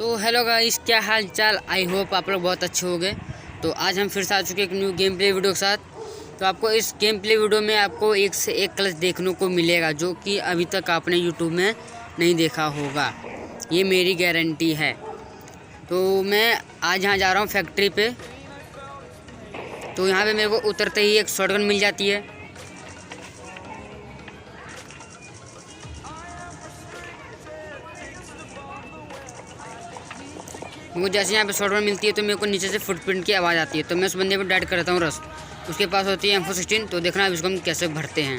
तो hello guys, क्या हाल चाल। आई होप आप लोग बहुत अच्छे हो गए। तो आज हम फिर से आ चुके हैं एक न्यू गेम प्ले वीडियो के साथ। तो आपको इस गेम प्ले वीडियो में आपको एक से एक क्लच देखने को मिलेगा जो कि अभी तक आपने यूट्यूब में नहीं देखा होगा, ये मेरी गारंटी है। तो मैं आज यहाँ जा रहा हूँ फैक्ट्री पे। तो यहाँ पे मेरे को उतरते ही एक शॉटगन मिल जाती है। मुझे जैसे यहाँ पे शॉटगन मिलती है तो मेरे को नीचे से फुटप्रिंट की आवाज़ आती है। तो मैं उस बंदे पर डाइट करता हूँ रस। उसके पास होती है M416। तो देखना अब इसको हम कैसे भरते हैं।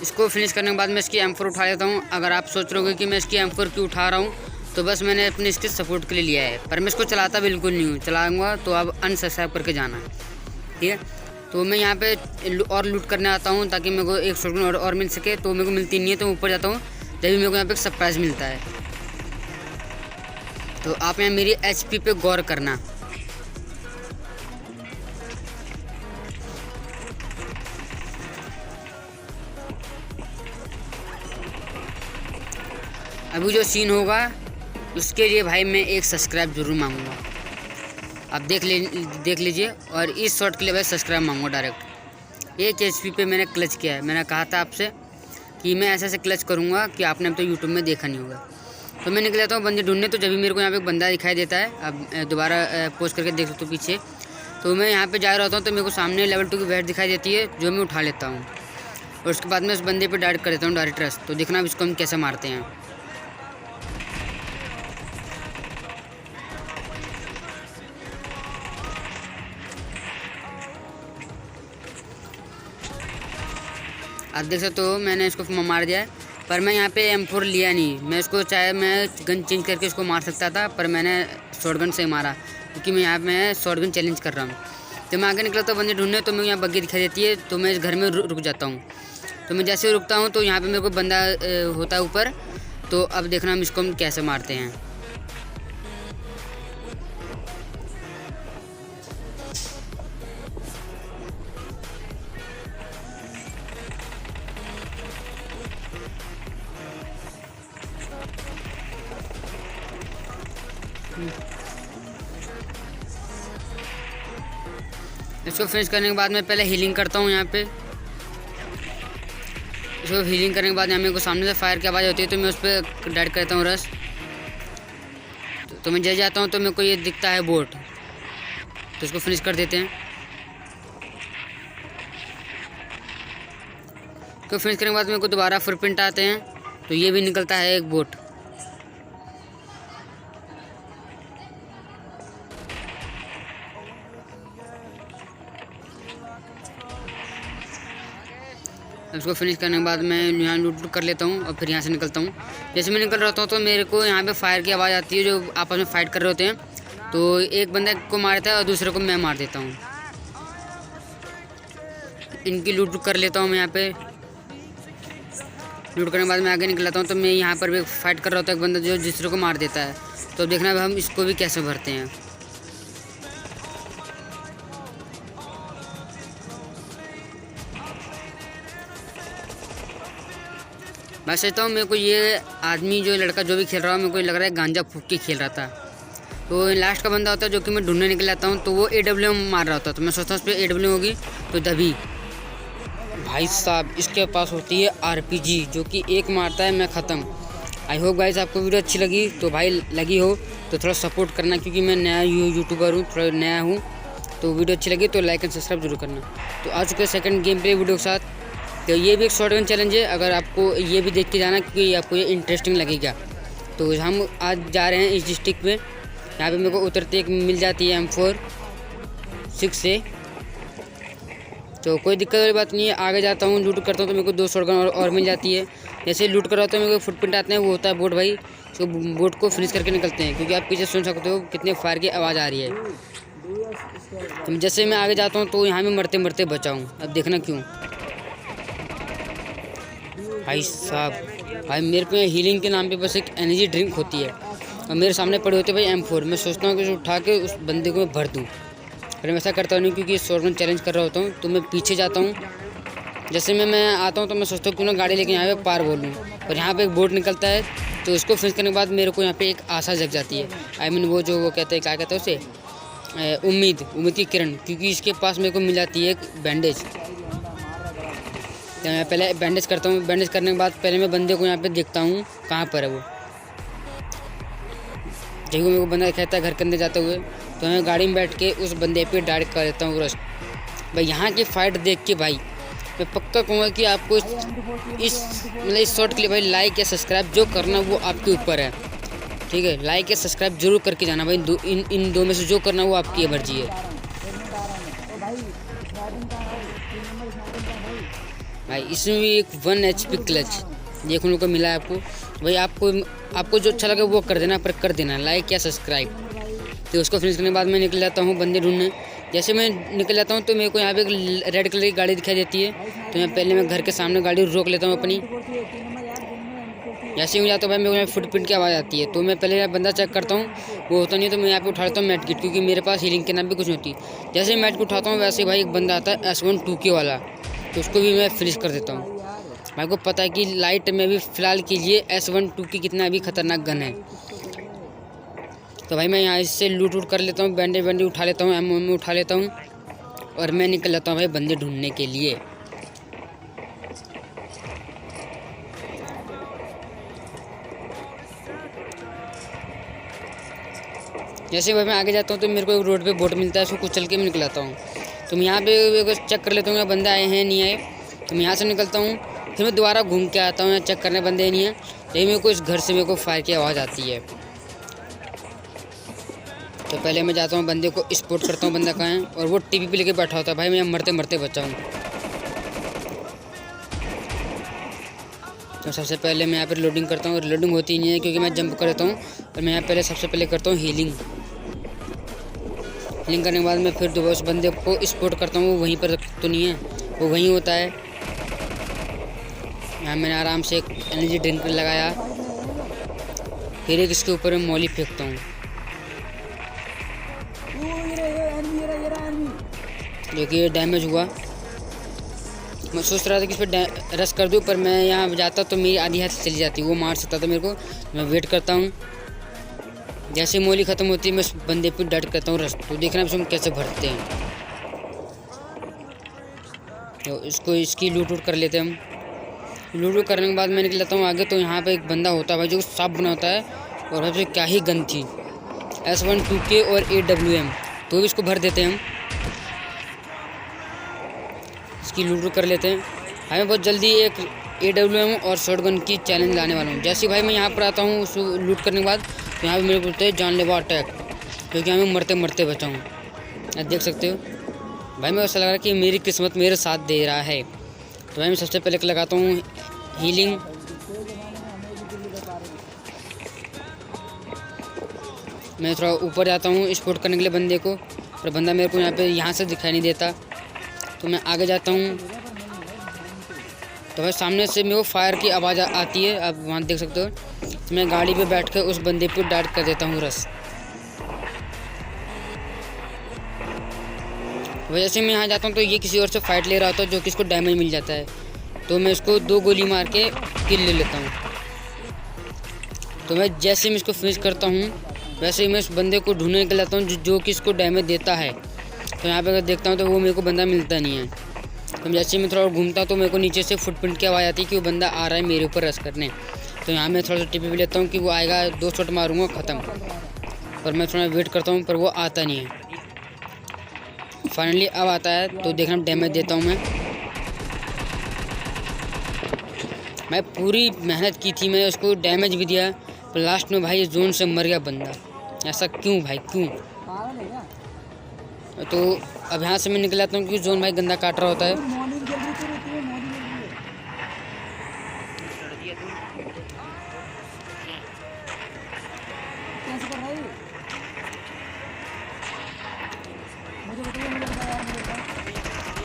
इसको फिनिश करने के बाद मैं इसकी M4 उठा लेता हूँ। अगर आप सोच रहे हो कि मैं इसकी M4 क्यों उठा रहा हूँ, तो बस मैंने अपने इसके सपोर्ट के लिए लिया है, पर मैं इसको चलाता बिल्कुल नहीं हूँ। चलाऊँगा तो अब अनसब्सक्राइब करके जाना, ठीक है। तो मैं यहाँ पे और लूट करने आता हूँ ताकि मेरे को एक शॉटगन और मिल सके। तो मेरे को मिलती नहीं है तो ऊपर जाता हूँ, तभी मेरे को यहाँ पे एक सरप्राइज़ मिलता है। तो आप यहाँ मेरी HP पे गौर करना। अभी जो सीन होगा उसके लिए भाई मैं एक सब्सक्राइब ज़रूर मांगूंगा। आप देख लीजिए। और इस शॉट के लिए भाई सब्सक्राइब मांगूंगा डायरेक्ट। एक HP पे मैंने क्लच किया है। मैंने कहा था आपसे कि मैं ऐसे क्लच करूँगा कि आपने अब तो यूट्यूब में देखा नहीं होगा। तो मैं निकल जाता हूँ बंदे ढूंढने। तो जब भी मेरे को यहाँ पे एक बंदा दिखाई देता है, अब दोबारा पोस्ट करके देख सकते हो पीछे। तो मैं यहाँ पे जा रहा होता हूँ तो मेरे को सामने लेवल 2 की वेट दिखाई देती है जो मैं उठा लेता हूँ। और उसके बाद मैं उस बंदे पर डायरेक्ट कर देता हूँ डायरेक्ट रश। तो देखना अब इसको हम कैसे मारते हैं। आप देख सकते हो मैंने इसको मार दिया है, पर मैं यहाँ पे M4 लिया नहीं। मैं इसको चाहे मैं गन चेंज करके इसको मार सकता था, पर मैंने शॉटगन से मारा क्योंकि मैं यहाँ पे शॉटगन चैलेंज कर रहा हूँ। तो मैं आगे निकला तो बंदे ढूंढने, तो मैं यहाँ बग्गी दिखाई देती है। तो मैं इस घर में रुक जाता हूँ। तो मैं जैसे रुकता हूँ तो यहाँ पर मेरे को बंदा होता है ऊपर। तो अब देखना हम इसको हम कैसे मारते हैं। इसको फिनिश करने के बाद मैं पहले हीलिंग करता हूँ यहाँ पे। इसको हीलिंग करने के बाद यहाँ मेरे को सामने से फायर की आवाज़ होती है, तो मैं उस पर डाइट करता हूँ रश। तो मैं जल जाता हूँ तो मेरे को ये दिखता है बोट। तो इसको फिनिश कर देते हैं। तो फिनिश करने के बाद मेरे को दोबारा फुटप्रिंट आते हैं, तो ये भी निकलता है एक बोट। उसको फिनिश करने के बाद मैं यहाँ लूट कर लेता हूँ और फिर यहाँ से निकलता हूँ। जैसे मैं निकल रहा हूँ तो मेरे को यहाँ पे फायर की आवाज़ आती है, जो आपस में फाइट कर रहे होते हैं। तो एक बंदा को मारता है और दूसरे को मैं मार देता हूँ। इनकी लूट कर लेता हूँ मैं यहाँ पे। लूट करने के बाद मैं आगे निकल जाता हूँ। तो मैं यहाँ पर भी फाइट कर रहा होता है एक बंदा जो दूसरे को मार देता है। तो देखना अब हम इसको भी कैसे भरते हैं। मैं सोचता हूँ मेरे को ये आदमी जो लड़का जो भी खेल रहा हो, मेरे को लग रहा है गांजा फूक के खेल रहा था। तो लास्ट का बंदा होता है जो कि मैं ढूंढने निकल जाता हूँ, तो वो AWM मार रहा होता है। तो मैं सोचता हूँ उस पर AWM होगी। तो तभी भाई साहब इसके पास होती है RPG, जो कि एक मारता है मैं ख़त्म। आई होप गाइस आपको वीडियो अच्छी लगी। तो भाई लगी हो तो थोड़ा सपोर्ट करना, क्योंकि मैं नया यूट्यूबर हूँ, थोड़ा नया हूँ। तो वीडियो अच्छी लगी तो लाइक एंड सब्सक्राइब जरूर करना। तो आ चुके हैं सेकंड गेम प्ले वीडियो के साथ। तो ये भी एक शॉटगन चैलेंज है। अगर आपको ये भी देख के जाना, क्योंकि आपको ये इंटरेस्टिंग लगेगा। तो हम आज जा रहे हैं इस डिस्ट्रिक्ट में। यहाँ पे मेरे को उतरते एक मिल जाती है M4 से। तो कोई दिक्कत वाली बात नहीं है। आगे जाता हूँ, लूट करता हूँ तो मेरे को 2 शॉटगन और मिल जाती है। जैसे लूट कर रहा होता है मेरे को फुटप्रिंट आते हैं, वो होता है बोट भाई। तो बोट को फिनिश करके निकलते हैं, क्योंकि आप पीछे सुन सकते हो कितने फायर की आवाज़ आ रही है। तो जैसे मैं आगे जाता हूँ तो यहाँ में मरते मरते बचाऊँ। अब देखना क्यों भाई साहब। भाई मेरे पे हीलिंग के नाम पे बस एक एनर्जी ड्रिंक होती है, और मेरे सामने पड़े होते भाई M4। मैं सोचता हूँ कि उठा के उस बंदे को मैं भर दूँ। पर मैं ऐसा करता नहीं क्योंकि शॉटगन चैलेंज कर रहा होता हूँ, तो मैं पीछे जाता हूँ। जैसे मैं आता हूँ तो मैं सोचता हूँ क्यों ना गाड़ी लेके यहाँ पे पार बोल लूँ, पर यहाँ पे एक बोट निकलता है, तो उसको फिनिश करने के बाद मेरे को यहाँ पे एक आशा जग जाती है। आई मीन वो जो वो कहते हैं, क्या कहते हैं उसे, उम्मीद की किरण, क्योंकि इसके पास मेरे को मिल जाती है एक बैंडेज। तो मैं पहले बैंडेज करता हूँ। बैंडेज करने के बाद पहले मैं बंदे को यहाँ पे देखता हूँ कहाँ पर है वो। जब वो मेरे को बंदा दिखाता है घर के अंदर जाते हुए, तो मैं गाड़ी में बैठ के उस बंदे पे डायरेक्ट कर देता हूँ रश। भाई यहाँ की फ़ाइट देख के भाई मैं पक्का कहूँगा कि आपको इस शॉर्ट के लिए भाई लाइक या सब्सक्राइब जो करना वो आपके ऊपर है, ठीक है। लाइक या सब्सक्राइब जरूर करके जाना भाई। इन दो में से जो करना वो आपकी मर्जी है भाई। इसमें भी एक 1 HP क्लच देखने को मिला है आपको भाई। आपको जो अच्छा लगे वो कर देना, पर कर देना लाइक या सब्सक्राइब। तो उसको फिनिश करने के बाद मैं निकल जाता हूँ बंदे ढूंढने। जैसे मैं निकल जाता हूँ तो मेरे को यहाँ पे एक रेड कलर की गाड़ी दिखाई देती है, तो मैं घर के सामने गाड़ी रोक लेता हूँ अपनी। जैसे ही मैं जाता हूँ भाई मेरे को यहाँ फुटप्रिंट की आवाज़ आती है, तो मैं पहले बंदा चेक करता हूँ, वो होता नहीं है तो मैं यहाँ पे उठा लेता हूँ मेड किट, क्योंकि मेरे पास हीलिंग के नाम भी कुछ नहीं होती। जैसे ही मेड किट उठाता हूँ वैसे ही भाई एक बंदा आता है S1-2K वाला, तो उसको भी मैं फिनिश कर देता हूँ। भाई को पता है कि लाइट में भी फ़िलहाल के लिए S1-2K कितना भी खतरनाक गन है। तो भाई मैं यहाँ इससे लूट कर लेता हूँ, बैंडेज उठा लेता हूँ, एमओ उठा लेता हूँ, और मैं निकल जाता हूँ भाई बंदे ढूंढने के लिए। जैसे भाई मैं आगे जाता हूँ तो मेरे को एक रोड पे बोट मिलता है, उसको कुछ चल के मैं निकल आता हूँ। तो मैं यहाँ पे चेक कर लेता हूँ बंदे आए हैं नहीं आए, तो मैं यहाँ से निकलता हूँ। फिर मैं दोबारा घूम के आता हूँ चेक करने बंदे नहीं है। यही मेरे को इस घर से मेरे को फायर की आवाज़ आती है, तो पहले मैं जाता हूँ बंदे को स्पॉट करता हूँ बंदा कहाँ है, और वो टीवी पे लेके बैठा होता है। भाई मैं मरते मरते बचा हूँ। तो सबसे पहले मैं यहाँ पर लोडिंग करता हूँ, और लोडिंग होती नहीं है क्योंकि मैं जंप कर देता हूँ। और मैं यहाँ सबसे पहले करता हूँ हीलिंग करने के बाद मैं फिर दोबारा उस बंदे को स्पॉट करता हूँ। वो वहीं पर तो नहीं है, वो वहीं होता है। यहाँ मैंने आराम से एक एनर्जी ड्रिंक लगाया, फिर एक इसके ऊपर मैं मॉली फेंकता हूँ, जो कि डैमेज हुआ। मैं सोच रहा था कि इस पर रश कर दूँ, पर मैं यहाँ जाता तो मेरी आधी हाथ चली जाती, वो मार सकता था मेरे को। मैं वेट करता हूँ, जैसे मोली ख़त्म होती है मैं उस बंदे पे डट करता हूँ रश। तो देखना हम कैसे भरते हैं, तो इसकी लूट कर लेते हैं हम। लूट करने के बाद मैं निकल जाता हूँ आगे। तो यहाँ पे एक बंदा होता है भाई जो सांप बना होता है, और भाई क्या ही गन थी, S1-2K और AWM, तो भी इसको भर देते हैं हम। इसकी लूट कर लेते हैं। भाई मैं बहुत जल्दी एक AWM और शॉटगन की चैलेंज लाने वाला हूँ। जैसे भाई मैं यहाँ पर आता हूँ उसको लूट करने के बाद, तो यहाँ पे मेरे बोलते हैं जानलेवा अटैक, क्योंकि यहाँ मैं मरते मरते बचा हूँ। आप देख सकते हो भाई, मैं ऐसा लग रहा है कि मेरी किस्मत मेरे साथ दे रहा है। तो भाई मैं सबसे पहले लगाता हूँ हीलिंग। मैं थोड़ा ऊपर जाता हूँ स्पॉट करने के लिए बंदे को, और बंदा मेरे को यहाँ से दिखाई नहीं देता। तो मैं आगे जाता हूँ, तो भाई सामने से मेरे को फायर की आवाज़ आती है, आप वहाँ देख सकते हो। तो मैं गाड़ी पे बैठ कर उस बंदे पे डायरेक्ट कर देता हूँ रश। वजह से मैं यहाँ जाता हूँ तो ये किसी और से फाइट ले रहा होता है, जो कि इसको डैमेज मिल जाता है। तो मैं इसको 2 गोली मार के किल ले लेता हूँ। तो मैं जैसे मैं इसको फिनिश करता हूँ वैसे ही मैं उस बंदे को ढूंढने निकल जाता हूँ जो कि इसको डैमेज देता है। तो यहाँ पे अगर देखता हूँ तो वो मेरे को बंदा मिलता नहीं है। तो जैसे मैं थोड़ा घूमता हूँ तो मेरे को नीचे से फुटप्रिंट की आवाज़ आती है कि वो बंदा आ रहा है मेरे ऊपर रश करने। तो यहाँ मैं थोड़ा सा टिप भी लेता हूँ कि वो आएगा, 2 शॉट मारूंगा ख़त्म। पर मैं थोड़ा वेट करता हूँ, पर वो आता नहीं है। फाइनली अब आता है, तो देखना डैमेज देता हूँ मैं पूरी मेहनत की थी, मैं उसको डैमेज भी दिया, पर लास्ट में भाई जोन से मर गया बंदा। ऐसा क्यों भाई, क्यों? तो अब यहाँ से मैं निकल आता हूँ क्योंकि जोन भाई गंदा काट रहा होता है।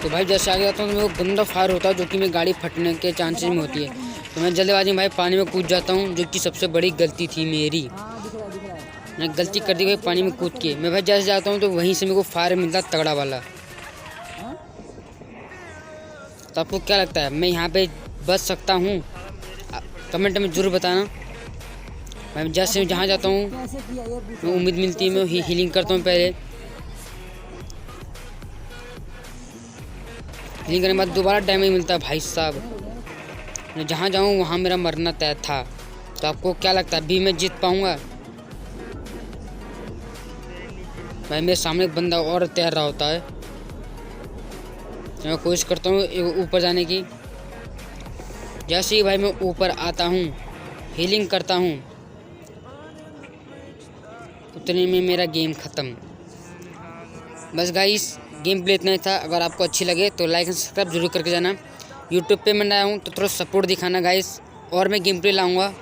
तो भाई जैसे आगे जाता हूँ तो मेरे को गंदा फायर होता है, जो कि मेरी गाड़ी फटने के चांसेस में होती है। तो मैं जल्दबाजी में भाई पानी में कूद जाता हूँ, जो कि सबसे बड़ी गलती थी मेरी। मैंने गलती कर दी भाई पानी में कूद के। मैं भाई जैसे जाता हूँ तो वहीं से मेरे को फायर मिलता तगड़ा वाला। तो आपको क्या लगता है मैं यहाँ पे बच सकता हूँ? कमेंट में ज़रूर बताना। मैं जैसे जहाँ जाता हूँ मैं उम्मीद मिलती है, मैं हीलिंग करता हूँ। पहले हीलिंग करने के बाद दोबारा डैमेज मिलता है भाई साहब। मैं जहाँ जाऊँ वहाँ मेरा मरना तय था। तो आपको क्या लगता है अभी मैं जीत पाऊँगा? भाई मेरे सामने एक बंदा और तैर रहा होता है। मैं कोशिश करता हूँ ऊपर जाने की। जैसे ही भाई मैं ऊपर आता हूँ हीलिंग करता हूँ उतने में मेरा गेम ख़त्म। बस गाइस गेम प्ले इतना ही था। अगर आपको अच्छी लगे तो लाइक एंड सब्सक्राइब जरूर करके जाना। यूट्यूब पे मैं आया हूँ तो थोड़ा सपोर्ट दिखाना गाइस, और मैं गेम प्ले लाऊंगा।